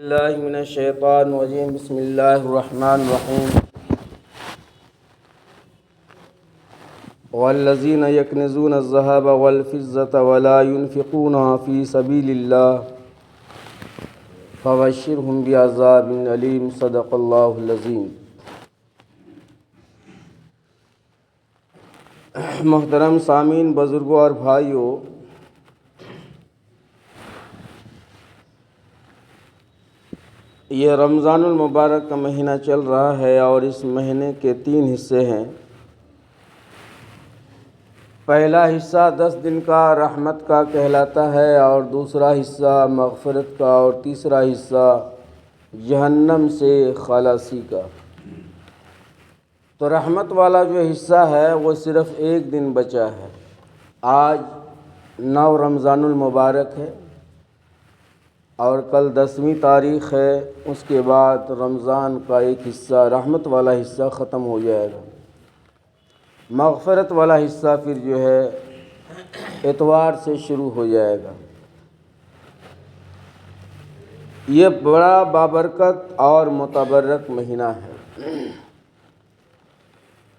اللہ من الشیطان الرجیم بسم اللہ الرحمن الرحیم والذین یکنزون الذهب والفضة ولا ينفقونها فی سبیل اللہ فبشرهم بعذاب علیم صدق اللہ العظیم۔ محترم سامعین، بزرگوں اور بھائیوں، یہ رمضان المبارک کا مہینہ چل رہا ہے اور اس مہینے کے 3 حصے ہیں۔ پہلا حصہ 10 دن کا رحمت کا کہلاتا ہے اور دوسرا حصہ مغفرت کا اور تیسرا حصہ جہنم سے خلاصی کا۔ تو رحمت والا جو حصہ ہے وہ صرف 1 دن بچا ہے۔ آج 9 رمضان المبارک ہے اور کل 10ویں تاریخ ہے۔ اس کے بعد رمضان کا ایک حصہ رحمت والا حصہ ختم ہو جائے گا۔ مغفرت والا حصہ پھر جو ہے اتوار سے شروع ہو جائے گا۔ یہ بڑا بابرکت اور متبرک مہینہ ہے،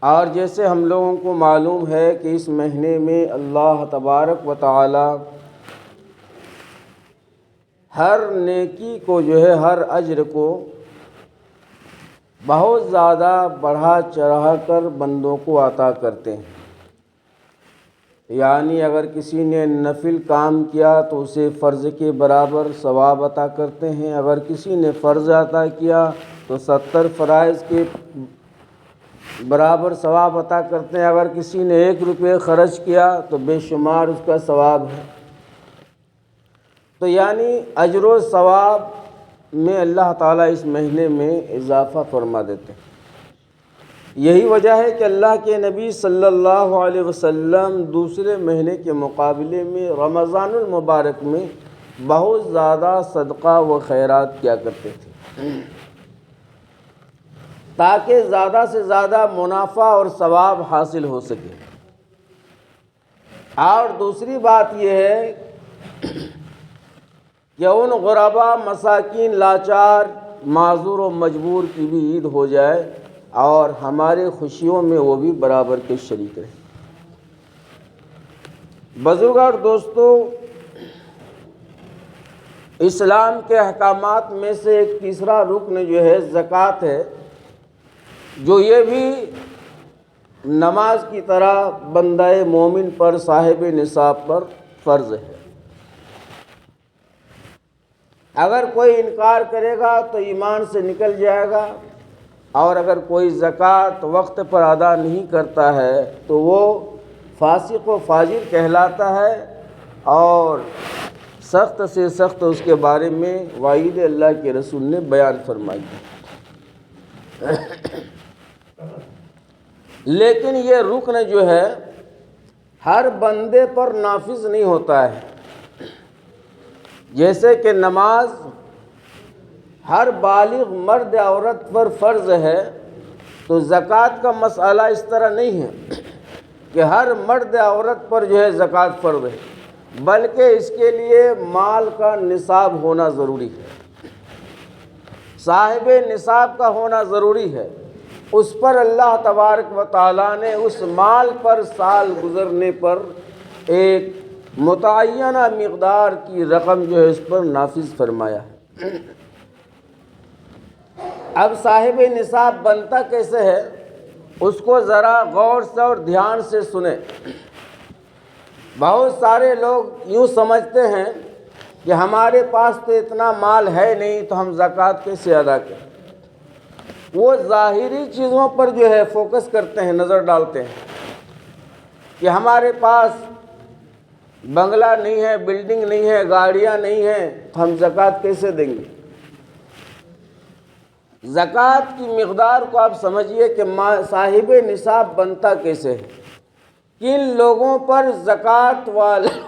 اور جیسے ہم لوگوں کو معلوم ہے کہ اس مہینے میں اللہ تبارک و تعالی ہر نیکی کو جو ہے ہر اجر کو بہت زیادہ بڑھا چڑھا کر بندوں کو عطا کرتے ہیں۔ یعنی اگر کسی نے نفل کام کیا تو اسے فرض کے برابر ثواب عطا کرتے ہیں، اگر کسی نے فرض عطا کیا تو 70 فرائض کے برابر ثواب عطا کرتے ہیں، اگر کسی نے 1 روپے خرچ کیا تو بے شمار اس کا ثواب ہے۔ تو یعنی اجر و ثواب میں اللہ تعالیٰ اس مہینے میں اضافہ فرما دیتے ہیں۔ یہی وجہ ہے کہ اللہ کے نبی صلی اللہ علیہ وسلم دوسرے مہینے کے مقابلے میں رمضان المبارک میں بہت زیادہ صدقہ و خیرات کیا کرتے تھے، تاکہ زیادہ سے زیادہ منافع اور ثواب حاصل ہو سکے۔ اور دوسری بات یہ ہے کہ ان غربا، مساکین، لاچار، معذور و مجبور کی بھی عید ہو جائے اور ہمارے خوشیوں میں وہ بھی برابر کے شریک رہیں۔ بزرگ اور دوستو، اسلام کے احکامات میں سے ایک تیسرا رکن جو ہے زکوٰۃ ہے، جو یہ بھی نماز کی طرح بندہ مومن پر، صاحب نصاب پر فرض ہے۔ اگر کوئی انکار کرے گا تو ایمان سے نکل جائے گا، اور اگر کوئی زکوٰۃ وقت پر ادا نہیں کرتا ہے تو وہ فاسق و فاجر کہلاتا ہے، اور سخت سے سخت اس کے بارے میں وعید اللہ کے رسول نے بیان فرمائی ہے۔ لیکن یہ رکن جو ہے ہر بندے پر نافذ نہیں ہوتا ہے۔ جیسے کہ نماز ہر بالغ مرد عورت پر فرض ہے، تو زکوٰۃ کا مسئلہ اس طرح نہیں ہے کہ ہر مرد عورت پر جو ہے زکوٰۃ فرض ہے، بلکہ اس کے لیے مال کا نصاب ہونا ضروری ہے، صاحب نصاب کا ہونا ضروری ہے۔ اس پر اللہ تبارک و تعالیٰ نے اس مال پر سال گزرنے پر ایک متعینہ مقدار کی رقم جو ہے اس پر نافذ فرمایا ہے۔ اب صاحب نصاب بنتا کیسے ہے، اس کو ذرا غور سے اور دھیان سے سنیں۔ بہت سارے لوگ یوں سمجھتے ہیں کہ ہمارے پاس تو اتنا مال ہے نہیں تو ہم زکوٰۃ کیسے ادا کریں۔ وہ ظاہری چیزوں پر جو ہے فوکس کرتے ہیں، نظر ڈالتے ہیں کہ ہمارے پاس بنگلہ نہیں ہے، بلڈنگ نہیں ہے، گاڑیاں نہیں ہیں، تو ہم زکوٰۃ کیسے دیں گے۔ زکوٰۃ کی مقدار کو آپ سمجھیے کہ صاحب نصاب بنتا کیسے ہے، کن لوگوں پر زکوٰۃ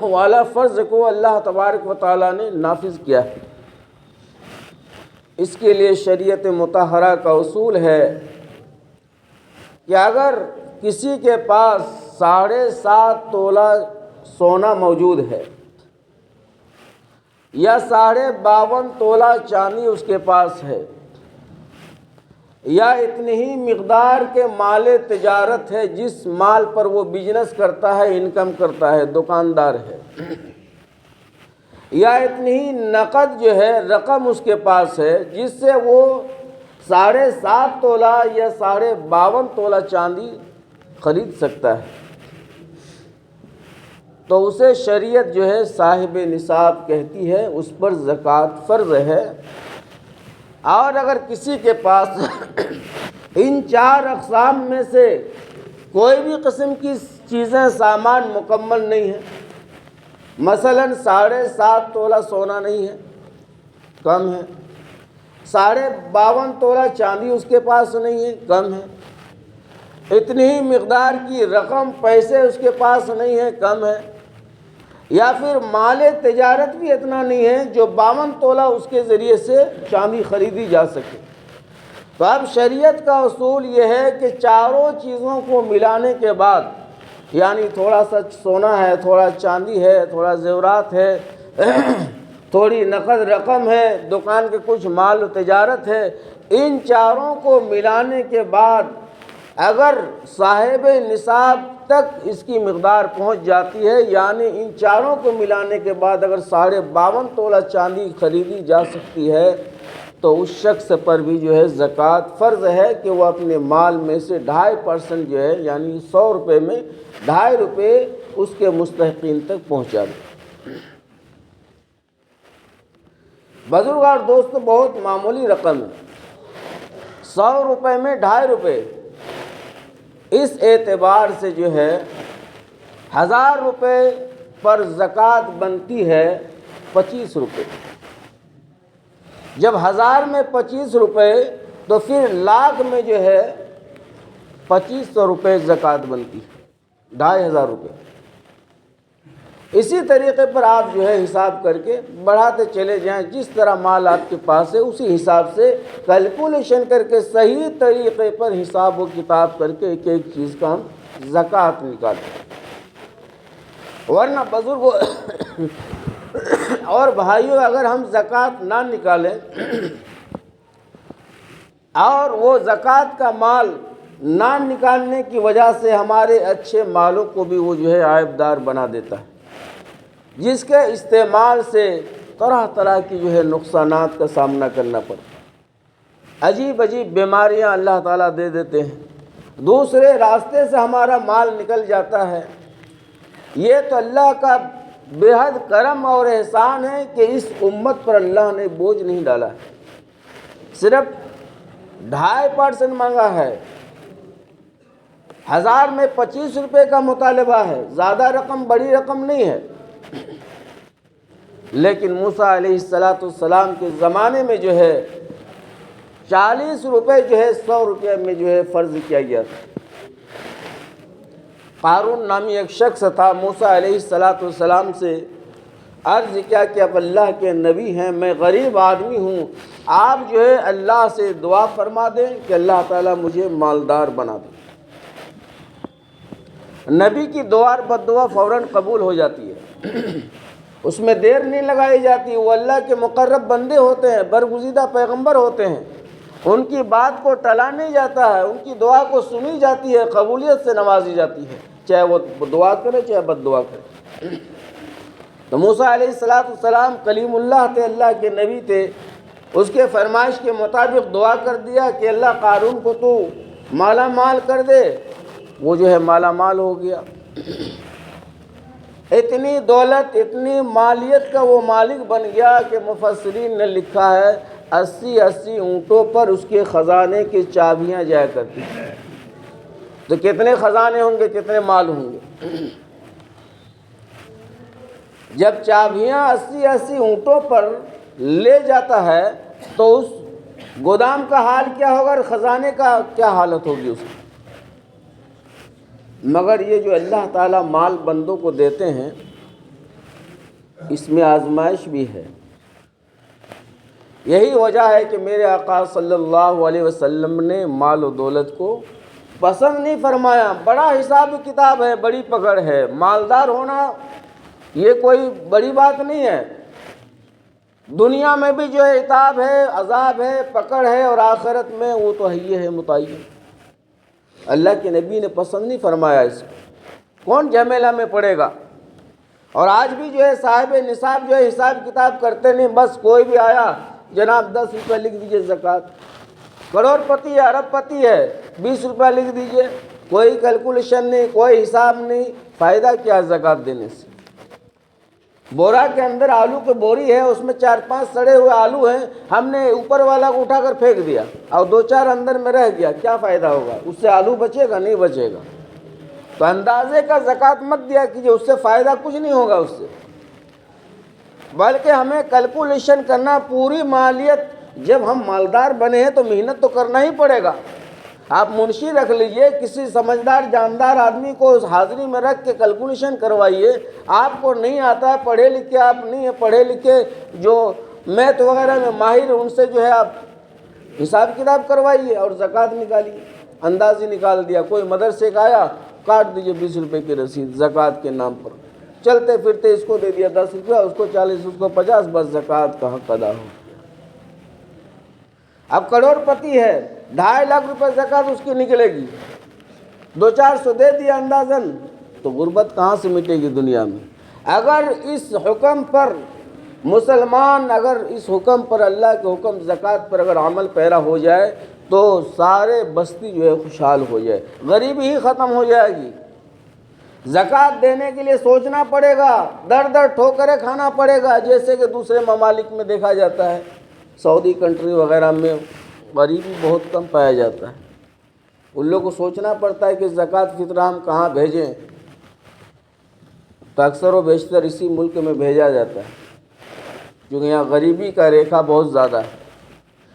والا فرض کو اللہ تبارک و تعالیٰ نے نافذ کیا ہے۔ اس کے لیے شریعت مطہرہ کا اصول ہے کہ اگر کسی کے پاس 7.5 تولہ سونا موجود ہے یا 52.5 تولہ چاندی اس کے پاس ہے، یا اتنی ہی مقدار کے مال تجارت ہے جس مال پر وہ بزنس کرتا ہے، انکم کرتا ہے، دکاندار ہے، یا اتنی ہی نقد جو ہے رقم اس کے پاس ہے جس سے وہ 7.5 تولہ یا 52.5 تولہ چاندی خرید سکتا ہے، تو اسے شریعت جو ہے صاحب نصاب کہتی ہے، اس پر زکوٰۃ فرض ہے۔ اور اگر کسی کے پاس ان 4 اقسام میں سے کوئی بھی قسم کی چیزیں سامان مکمل نہیں ہے، مثلا 7.5 تولہ سونا نہیں ہے، کم ہے، 52.5 تولہ چاندی اس کے پاس نہیں ہے، کم ہے، اتنی ہی مقدار کی رقم پیسے اس کے پاس نہیں ہے، کم ہے، یا پھر مال تجارت بھی اتنا نہیں ہے جو 52 تولہ اس کے ذریعے سے چاندی خریدی جا سکے، تو اب شریعت کا اصول یہ ہے کہ چاروں چیزوں کو ملانے کے بعد، یعنی تھوڑا سا سونا ہے، تھوڑا چاندی ہے، تھوڑا زیورات ہے، تھوڑی نقد رقم ہے، دکان کے کچھ مال و تجارت ہے، ان چاروں کو ملانے کے بعد اگر صاحب نصاب تک اس کی مقدار پہنچ جاتی ہے، یعنی ان چاروں کو ملانے کے بعد اگر 52.5 تولہ چاندی خریدی جا سکتی ہے، تو اس شخص پر بھی جو ہے زکوٰۃ فرض ہے کہ وہ اپنے مال میں سے 2.5% جو ہے، یعنی 100 روپے میں 2.5 روپے اس کے مستحقین تک پہنچا دے۔ بزرگ اور دوستو، بہت معمولی رقم ہے، 100 روپے میں 2.5 روپے، اس اعتبار سے جو ہے 1000 روپے پر زکوٰۃ بنتی ہے 25 روپے۔ جب 1000 میں 25 روپے تو پھر لاکھ میں جو ہے 2500 روپے زکوٰۃ بنتی ہے، 2500 روپے۔ اسی طریقے پر آپ جو ہے حساب کر کے بڑھاتے چلے جائیں، جس طرح مال آپ کے پاس ہے اسی حساب سے کیلکولیشن کر کے صحیح طریقے پر حساب و کتاب کر کے ایک ایک چیز کا ہم زکوٰۃ نکالیں۔ ورنہ بزرگوں اور بھائیوں، اگر ہم زکوٰۃ نہ نکالیں اور وہ زکوٰۃ کا مال نہ نکالنے کی وجہ سے ہمارے اچھے مالوں کو بھی وہ جو ہے عیبدار بنا دیتا ہے، جس کے استعمال سے طرح طرح کی جو ہے نقصانات کا سامنا کرنا پڑتا ہے، عجیب عجیب بیماریاں اللہ تعالیٰ دے دیتے ہیں، دوسرے راستے سے ہمارا مال نکل جاتا ہے۔ یہ تو اللہ کا بے حد کرم اور احسان ہے کہ اس امت پر اللہ نے بوجھ نہیں ڈالا ہے، صرف 2.5% مانگا ہے، 1000 میں 25 روپے کا مطالبہ ہے، زیادہ رقم بڑی رقم نہیں ہے، لیکن موسیٰ علیہ السلام کے زمانے میں جو ہے 40 روپے جو ہے 100 روپے میں جو ہے فرض کیا گیا تھا۔ قارون نامی ایک شخص تھا، موسیٰ علیہ السلام سے عرض کیا کہ اب اللہ کے نبی ہیں، میں غریب آدمی ہوں، آپ جو ہے اللہ سے دعا فرما دیں کہ اللہ تعالیٰ مجھے مالدار بنا دے۔ نبی کی دعا اور بد دعا فوراً قبول ہو جاتی ہے، اس میں دیر نہیں لگائی جاتی۔ وہ اللہ کے مقرب بندے ہوتے ہیں، برگزیدہ پیغمبر ہوتے ہیں، ان کی بات کو ٹلا نہیں جاتا ہے، ان کی دعا کو سنی جاتی ہے، قبولیت سے نوازی جاتی ہے، چاہے وہ دعا کرے چاہے بد دعا کرے۔ تو موسیٰ علیہ السلام کلیم اللہ تھے، اللہ کے نبی تھے، اس کے فرمائش کے مطابق دعا کر دیا کہ اللہ قارون کو تو مالا مال کر دے، وہ جو ہے مالا مال ہو گیا۔ اتنی دولت، اتنی مالیت کا وہ مالک بن گیا کہ مفسرین نے لکھا ہے 80 اونٹوں پر اس کے خزانے کی چابیاں جایا کرتی ہیں۔ تو کتنے خزانے ہوں گے، کتنے مال ہوں گے؟ جب چابیاں 80 اونٹوں پر لے جاتا ہے تو اس گودام کا حال کیا ہوگا اور خزانے کا کیا حالت ہوگی اس کی؟ مگر یہ جو اللہ تعالیٰ مال بندوں کو دیتے ہیں، اس میں آزمائش بھی ہے۔ یہی وجہ ہے کہ میرے آقا صلی اللہ علیہ وسلم نے مال و دولت کو پسند نہیں فرمایا۔ بڑا حساب کتاب ہے، بڑی پکڑ ہے، مالدار ہونا یہ کوئی بڑی بات نہیں ہے، دنیا میں بھی جو ہے عتاب ہے، عذاب ہے، پکڑ ہے، اور آخرت میں وہ تو یہ ہے متعین۔ اللہ کے نبی نے پسند نہیں فرمایا اس کو، کون جھمیلا میں پڑے گا؟ اور آج بھی جو ہے صاحب نصاب جو ہے حساب کتاب کرتے نہیں، بس کوئی بھی آیا جناب 10 روپے لکھ دیجئے زکوٰۃ، کروڑ پتی ہے، ارب پتی ہے، 20 روپے لکھ دیجئے، کوئی کیلکولیشن نہیں، کوئی حساب نہیں، فائدہ کیا زکوٰۃ دینے سے؟ بورا کے اندر آلو کی بوری ہے، اس میں 4-5 سڑے ہوئے آلو ہیں، ہم نے اوپر والا کو اٹھا کر پھینک دیا اور 2-4 اندر میں رہ گیا، کیا فائدہ ہوگا؟ اس سے آلو بچے گا؟ نہیں بچے گا۔ تو اندازے کا زکوٰۃ مت دیا کیجیے، اس سے فائدہ کچھ نہیں ہوگا اس سے، بلکہ ہمیں کیلکولیشن کرنا، پوری مالیت۔ جب ہم مالدار بنے ہیں تو محنت تو کرنا ہی پڑے گا۔ آپ منشی رکھ لیجئے، کسی سمجھدار جاندار آدمی کو اس حاضری میں رکھ کے کیلکولیشن کروائیے۔ آپ کو نہیں آتا ہے، پڑھے لکھے آپ نہیں ہیں، پڑھے لکھے جو میتھ وغیرہ میں ماہر ان سے جو ہے آپ حساب کتاب کروائیے اور زکوٰۃ نکالیے۔ اندازی نکال دیا، کوئی مدرسے کا آیا، کاٹ دیجئے 20 روپے کی رسید زکوٰۃ کے نام پر، چلتے پھرتے اس کو دے دیا 10 روپیہ، اس کو 40، اس کو 50، بس زکوٰۃ کا حق ادا ہو۔ اب کروڑ پتی ہے، 2.5 لاکھ روپے زکوٰۃ اس کی نکلے گی، 200-400 دے دیا اندازاً، تو غربت کہاں سے مٹے گی دنیا میں؟ اگر اس حکم پر مسلمان، اگر اس حکم پر، اللہ کے حکم زکوٰۃ پر اگر عمل پیرا ہو جائے تو سارے بستی جو ہے خوشحال ہو جائے، غریبی ہی ختم ہو جائے گی۔ زکوٰۃ دینے کے لیے سوچنا پڑے گا، در در ٹھوکریں کھانا پڑے گا، جیسے کہ دوسرے ممالک میں دیکھا جاتا ہے، سعودی کنٹری وغیرہ میں غریبی بہت کم پایا جاتا ہے۔ ان لوگوں کو سوچنا پڑتا ہے کہ زکوٰۃ فطرہ ہم کہاں بھیجیں، تو اکثر و بیشتر اسی ملک میں بھیجا جاتا ہے، کیونکہ یہاں غریبی کا ریکھا بہت زیادہ ہے۔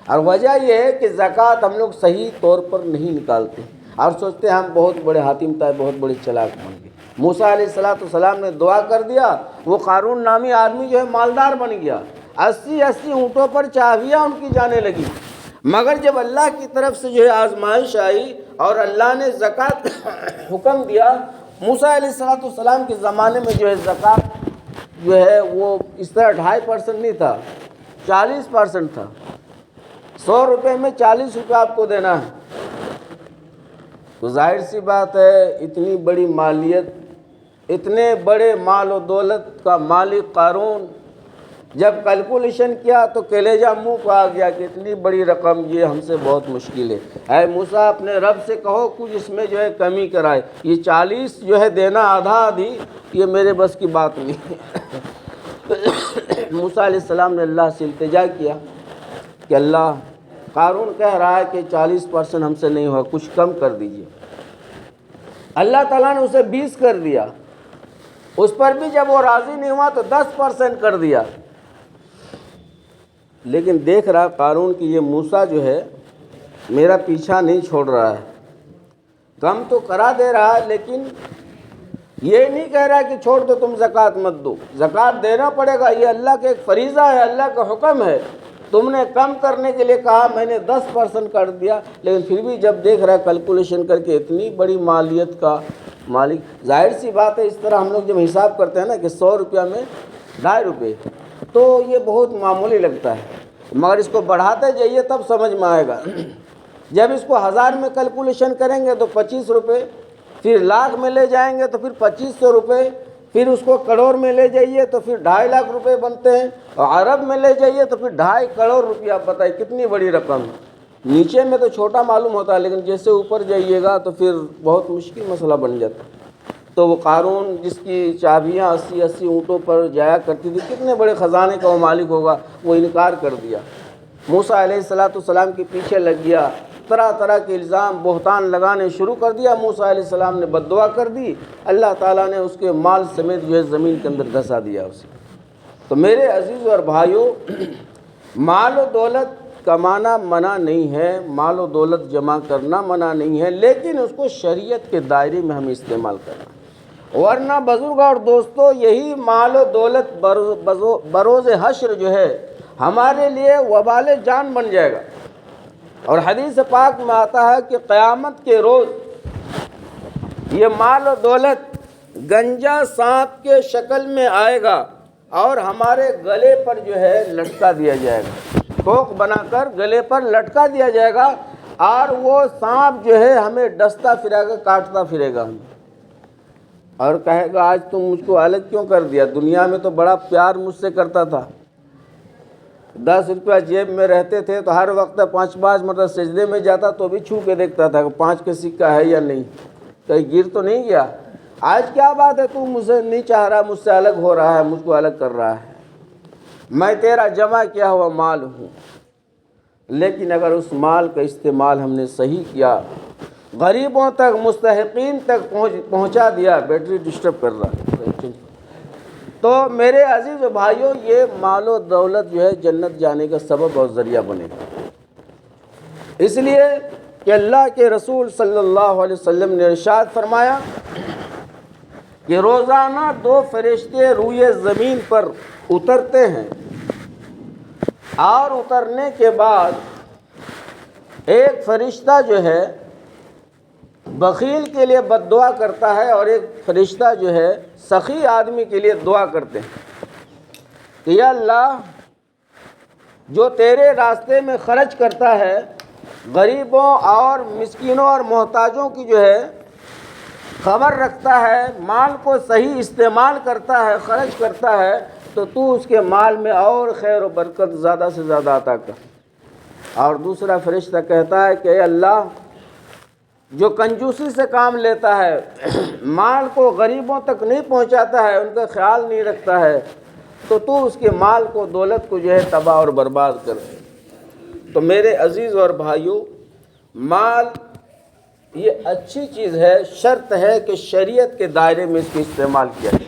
اور وجہ یہ ہے کہ زکوٰۃ ہم لوگ صحیح طور پر نہیں نکالتے اور سوچتے ہیں ہم بہت بڑے حاتم طائی، بہت بڑے چلاک بن گئے۔ موسیٰ علیہ السلام نے دعا کر دیا، وہ قارون نامی آدمی جو ہے مالدار بن گیا، 80 اونٹوں پر چابیاں ان کی جانے لگی۔ مگر جب اللہ کی طرف سے جو ہے آزمائش آئی اور اللہ نے زکوٰۃ حکم دیا، موسیٰ علیہ السلام کے زمانے میں جو ہے زکوٰۃ جو ہے وہ اس طرح 2.5% نہیں تھا، 40% تھا۔ 100 روپے میں 40 روپے آپ کو دینا ہے، تو ظاہر سی بات ہے اتنی بڑی مالیت، اتنے بڑے مال و دولت کا مالک قارون جب کیلکولیشن کیا تو کلیجہ منہ کو آ گیا کہ اتنی بڑی رقم یہ ہم سے بہت مشکل ہے۔ اے موسیٰ اپنے رب سے کہو کچھ اس میں جو ہے کمی کرائے، یہ 40 جو ہے دینا آدھا آدھی، یہ میرے بس کی بات نہیں ہے۔ موسیٰ علیہ السلام نے اللہ سے التجا کیا کہ اللہ، قارون کہہ رہا ہے کہ 40% ہم سے نہیں ہوا، کچھ کم کر دیجئے۔ اللہ تعالیٰ نے اسے 20 کر دیا، اس پر بھی جب وہ راضی نہیں ہوا تو 10% کر دیا۔ لیکن دیکھ رہا قارون کہ یہ موسیٰ جو ہے میرا پیچھا نہیں چھوڑ رہا ہے، کم تو کرا دے رہا ہے، لیکن یہ نہیں کہہ رہا کہ چھوڑ دو تم زکوٰۃ مت دو، زکوٰۃ دینا پڑے گا، یہ اللہ کا ایک فریضہ ہے، اللہ کا حکم ہے۔ تم نے کم کرنے کے لیے کہا، میں نے 10% کر دیا، لیکن پھر بھی جب دیکھ رہا ہے کیلکولیشن کر کے اتنی بڑی مالیت کا مالک، ظاہر سی بات ہے اس طرح ہم لوگ جب حساب کرتے ہیں نا کہ 100 روپیہ میں 2.5 روپے، تو یہ بہت معمولی لگتا ہے، مگر اس کو بڑھاتے جائیے تب سمجھ میں آئے گا۔ جب اس کو 1000 میں کیلکولیشن کریں گے تو 25 روپے، پھر لاکھ میں لے جائیں گے تو پھر 2500 روپے، پھر اس کو کروڑ میں لے جائیے تو پھر 2.5 لاکھ روپے بنتے ہیں، اور ارب میں لے جائیے تو پھر 2.5 کروڑ روپیہ، بتائیے کتنی بڑی رقم ہے۔ نیچے میں تو چھوٹا معلوم ہوتا ہے، لیکن جیسے اوپر جائیے گا تو پھر بہت مشکل مسئلہ بن جاتا ہے۔ تو وہ قارون جس کی چابیاں 80 اونٹوں پر جایا کرتی تھی، کتنے بڑے خزانے کا وہ مالک ہوگا، وہ انکار کر دیا۔ موسیٰ علیہ السلام کے پیچھے لگ گیا، طرح طرح کے الزام بہتان لگانے شروع کر دیا۔ موسیٰ علیہ السلام نے بد دعا کر دی، اللہ تعالیٰ نے اس کے مال سمیت جو ہے زمین کے اندر دھسا دیا اسے۔ تو میرے عزیز اور بھائیوں، مال و دولت کمانا منع نہیں ہے، مال و دولت جمع کرنا منع نہیں ہے، لیکن اس کو شریعت کے دائرے میں ہم استعمال کرنا، ورنہ بزرگ اور دوستو یہی مال و دولت بروز حشر جو ہے ہمارے لیے وبال جان بن جائے گا۔ اور حدیث پاک میں آتا ہے کہ قیامت کے روز یہ مال و دولت گنجا سانپ کے شکل میں آئے گا، اور ہمارے گلے پر جو ہے لٹکا دیا جائے گا، ٹوک بنا کر گلے پر لٹکا دیا جائے گا، اور وہ سانپ جو ہے ہمیں ڈستا پھرے گا، کاٹتا پھرے گا ہمیں، اور کہے گا آج تم مجھ کو الگ کیوں کر دیا؟ دنیا میں تو بڑا پیار مجھ سے کرتا تھا، 10 روپیہ جیب میں رہتے تھے تو ہر وقت 5 مرتبہ سجدے میں جاتا تو بھی چھو کے دیکھتا تھا کہ 5 کا سکہ ہے یا نہیں، کہیں گر تو نہیں گیا۔ آج کیا بات ہے تو مجھے نہیں چاہ رہا، مجھ سے الگ ہو رہا ہے، مجھ کو الگ کر رہا ہے؟ میں تیرا جمع کیا ہوا مال ہوں، لیکن اگر اس مال کا استعمال ہم نے صحیح کیا، غریبوں تک، مستحقین تک پہنچا دیا، بیٹری ڈسٹرب کر رہا ہے، تو میرے عزیز و بھائیوں، یہ مال و دولت جو ہے جنت جانے کا سبب اور ذریعہ بنے گا۔ اس لیے کہ اللہ کے رسول صلی اللہ علیہ وسلم نے ارشاد فرمایا کہ روزانہ 2 فرشتے روئے زمین پر اترتے ہیں، اور اترنے کے بعد ایک فرشتہ جو ہے بخیل کے لیے بد دعا کرتا ہے، اور ایک فرشتہ جو ہے سخی آدمی کے لیے دعا کرتے ہیں کہ یا اللہ، جو تیرے راستے میں خرچ کرتا ہے، غریبوں اور مسکینوں اور محتاجوں کی جو ہے خبر رکھتا ہے، مال کو صحیح استعمال کرتا ہے، خرچ کرتا ہے، تو اس کے مال میں اور خیر و برکت زیادہ سے زیادہ عطا کر۔ اور دوسرا فرشتہ کہتا ہے کہ اے اللہ، جو کنجوسی سے کام لیتا ہے، مال کو غریبوں تک نہیں پہنچاتا ہے، ان کا خیال نہیں رکھتا ہے، تو اس کے مال کو، دولت کو جو ہے تباہ اور برباد کر۔ تو میرے عزیز اور بھائیوں، مال یہ اچھی چیز ہے، شرط ہے کہ شریعت کے دائرے میں اس کو استعمال کیا جائے،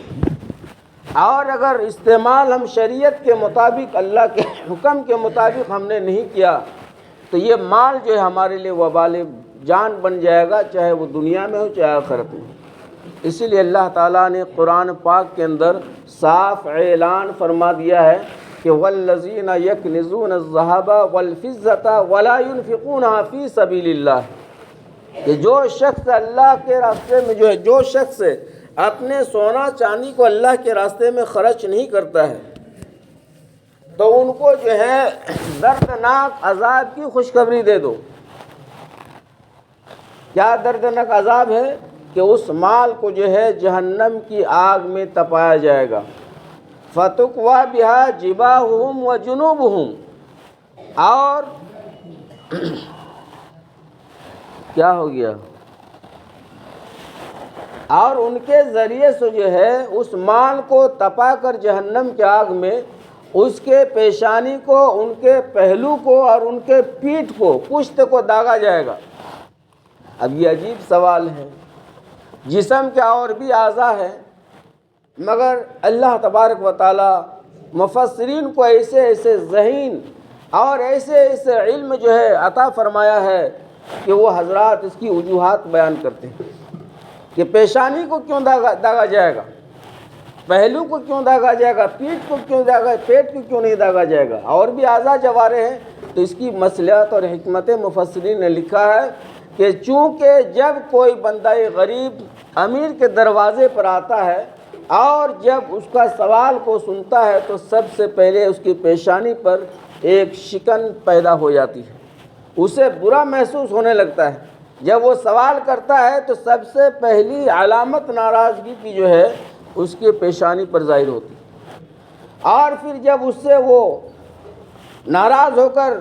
اور اگر استعمال ہم شریعت کے مطابق، اللہ کے حکم کے مطابق ہم نے نہیں کیا، تو یہ مال جو ہے ہمارے لیے وبال جان بن جائے گا، چاہے وہ دنیا میں ہو چاہے آخرت میں۔ اسی لیے اللہ تعالیٰ نے قرآن پاک کے اندر صاف اعلان فرما دیا ہے کہ والذین یکنزون الذھب والفضة ولا ينفقونها فی سبیل اللہ، کہ جو شخص اللہ کے راستے میں جو ہے، جو شخص اپنے سونا چاندی کو اللہ کے راستے میں خرچ نہیں کرتا ہے، تو ان کو جو ہے دردناک عذاب کی خوشخبری دے دو۔ کیا دردناک عذاب ہے؟ کہ اس مال کو جو ہے جہنم کی آگ میں تپایا جائے گا، فَتُقْوَى بِهَا جِبَاهُهُمْ وَجُنُوبُهُمْ، اور کیا ہو گیا، اور ان کے ذریعے سے جو ہے اس مال کو تپا کر جہنم کی آگ میں اس کے پیشانی کو، ان کے پہلو کو اور ان کے پیٹھ کو، پشت کو داغا جائے گا۔ اب یہ عجیب سوال ہے، جسم کے اور بھی اعضاء ہیں، مگر اللہ تبارک و تعالی مفسرین کو ایسے ایسے ذہین اور ایسے ایسے علم جو ہے عطا فرمایا ہے کہ وہ حضرات اس کی وجوہات بیان کرتے ہیں کہ پیشانی کو کیوں داغا جائے گا، پہلو کو کیوں داغا جائے گا، پیٹھ کو کیوں داغا، پیٹ کو کیوں نہیں داغا جائے گا، اور بھی اعضاء جوارے ہیں۔ تو اس کی مصلحت اور حکمت مفسرین نے لکھا ہے کہ چونکہ جب کوئی بندہ غریب امیر کے دروازے پر آتا ہے اور جب اس کا سوال کو سنتا ہے، تو سب سے پہلے اس کی پیشانی پر ایک شکن پیدا ہو جاتی ہے، اسے برا محسوس ہونے لگتا ہے۔ جب وہ سوال کرتا ہے تو سب سے پہلی علامت ناراضگی کی جو ہے اس کی پیشانی پر ظاہر ہوتی ہے، اور پھر جب اس سے وہ ناراض ہو کر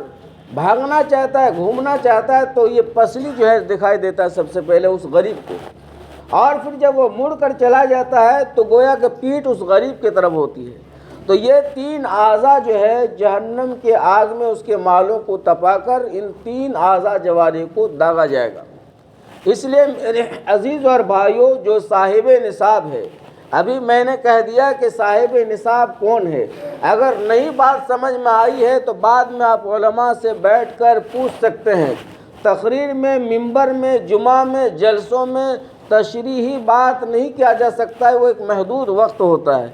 بھاگنا چاہتا ہے، گھومنا چاہتا ہے، تو یہ پسلی جو ہے دکھائی دیتا ہے سب سے پہلے اس غریب کو، اور پھر جب وہ مڑ کر چلا جاتا ہے تو گویا کہ پیٹھ اس غریب کی طرف ہوتی ہے۔ تو یہ 3 اعضاء جو ہے جہنم کے آگ میں اس کے مالوں کو تپا کر ان 3 اعضاء جوارح کو داغا جائے گا۔ اس لیے میرے عزیز اور بھائیوں، جو صاحب نصاب ہے، ابھی میں نے کہہ دیا کہ صاحب نصاب کون ہے، اگر نئی بات سمجھ میں آئی ہے تو بعد میں آپ علماء سے بیٹھ کر پوچھ سکتے ہیں، تقریر میں، منبر میں، جمعہ میں، جلسوں میں تشریحی بات نہیں کیا جا سکتا ہے، وہ ایک محدود وقت ہوتا ہے،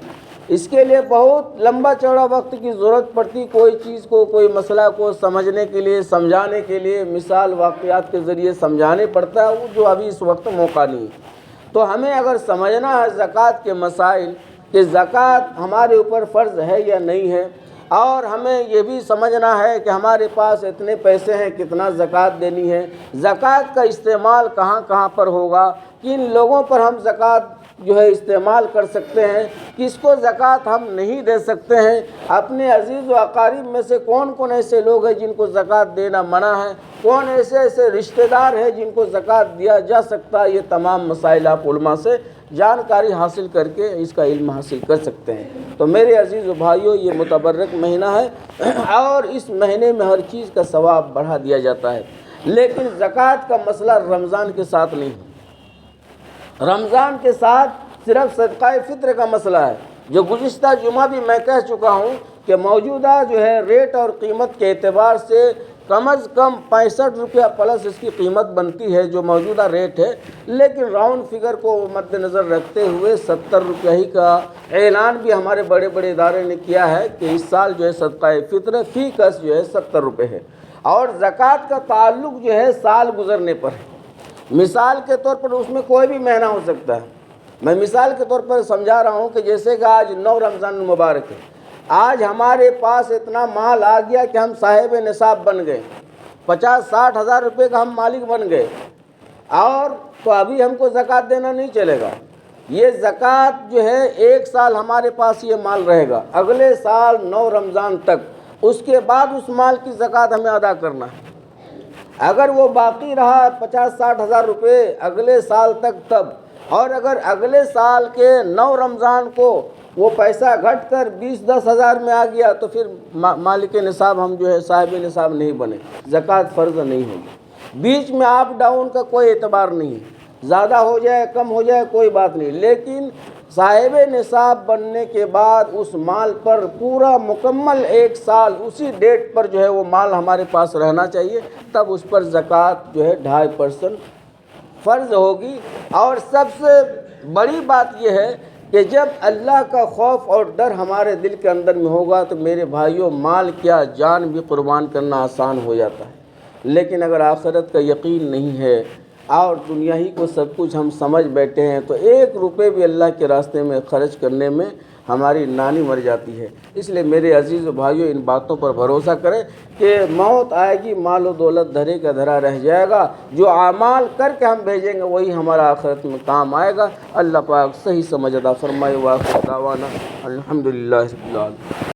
اس کے لیے بہت لمبا چوڑا وقت کی ضرورت پڑتی، کوئی چیز کو، کوئی مسئلہ کو سمجھنے کے لیے، سمجھانے کے لیے مثال واقعات کے ذریعے سمجھانے پڑتا ہے، وہ جو ابھی اس وقت موقع نہیں ہے۔ تو ہمیں اگر سمجھنا ہے زکوٰۃ کے مسائل، کہ زکوٰۃ ہمارے اوپر فرض ہے یا نہیں ہے، اور ہمیں یہ بھی سمجھنا ہے کہ ہمارے پاس اتنے پیسے ہیں، کتنا زکوٰۃ دینی ہے، زکوٰۃ کا استعمال کہاں کہاں پر ہوگا، کن لوگوں پر ہم زکوٰۃ جو ہے استعمال کر سکتے ہیں، کس کو زکوٰۃ ہم نہیں دے سکتے ہیں، اپنے عزیز و اقارب میں سے کون کون ایسے لوگ ہیں جن کو زکوٰۃ دینا منع ہے، کون ایسے رشتہ دار ہیں جن کو زکوٰۃ دیا جا سکتا ہے۔ یہ تمام مسائل آپ علماء سے جانکاری حاصل کر کے اس کا علم حاصل کر سکتے ہیں۔ تو میرے عزیز و بھائیوں، یہ متبرک مہینہ ہے اور اس مہینے میں ہر چیز کا ثواب بڑھا دیا جاتا ہے، لیکن زکوٰۃ کا مسئلہ رمضان کے ساتھ نہیں ہے۔ رمضان کے ساتھ صرف صدقہ فطر کا مسئلہ ہے، جو گزشتہ جمعہ بھی میں کہہ چکا ہوں کہ موجودہ جو ہے ریٹ اور قیمت کے اعتبار سے کم از کم 65 روپیہ پلس اس کی قیمت بنتی ہے، جو موجودہ ریٹ ہے، لیکن راؤنڈ فگر کو مد نظر رکھتے ہوئے 70 روپیہ ہی کا اعلان بھی ہمارے بڑے بڑے ادارے نے کیا ہے کہ اس سال جو ہے صدقہ فطر فی کس جو ہے 70 روپے ہے، اور زکوٰۃ کا تعلق جو ہے سال گزرنے پر ہے۔ مثال کے طور پر اس میں کوئی بھی مہینہ ہو سکتا ہے، میں مثال کے طور پر سمجھا رہا ہوں کہ جیسے کہ آج 9 رمضان المبارک ہے، آج ہمارے پاس اتنا مال آ گیا کہ ہم صاحب نصاب بن گئے، 50-60 ہزار روپے کا ہم مالک بن گئے، اور تو ابھی ہم کو زکوٰۃ دینا نہیں چلے گا۔ یہ زکوٰۃ جو ہے 1 سال ہمارے پاس یہ مال رہے گا، اگلے سال 9 رمضان تک، اس کے بعد اس مال کی زکوٰۃ ہمیں ادا کرنا ہے۔ اگر وہ باقی رہا 50-60 ہزار روپے اگلے سال تک تب، اور اگر اگلے سال کے 9 رمضان کو وہ پیسہ گھٹ کر 20-10 ہزار میں آ گیا تو پھر مالک نصاب ہم جو ہے صاحب نصاب نہیں بنے، زکوٰۃ فرض نہیں ہوگی۔ بیچ میں اپ ڈاؤن کا کوئی اعتبار نہیں ہے، زیادہ ہو جائے کم ہو جائے کوئی بات نہیں، لیکن صاحب نصاب بننے کے بعد اس مال پر پورا مکمل 1 سال اسی ڈیٹ پر جو ہے وہ مال ہمارے پاس رہنا چاہیے، تب اس پر زکوٰۃ جو ہے 2.5% فرض ہوگی۔ اور سب سے بڑی بات یہ ہے کہ جب اللہ کا خوف اور ڈر ہمارے دل کے اندر میں ہوگا تو میرے بھائیوں، مال کیا جان بھی قربان کرنا آسان ہو جاتا ہے، لیکن اگر آخرت کا یقین نہیں ہے اور دنیا ہی کو سب کچھ ہم سمجھ بیٹھے ہیں تو 1 روپے بھی اللہ کے راستے میں خرچ کرنے میں ہماری نانی مر جاتی ہے۔ اس لیے میرے عزیز و بھائیوں، ان باتوں پر بھروسہ کریں کہ موت آئے گی، مال و دولت دھرے کا دھرا رہ جائے گا، جو اعمال کر کے ہم بھیجیں گے وہی ہمارا آخرت میں کام آئے گا۔ اللہ پاک صحیح سمجھ عطا فرمائے۔ وآخر دعوانا الحمدللہ رب العالمین۔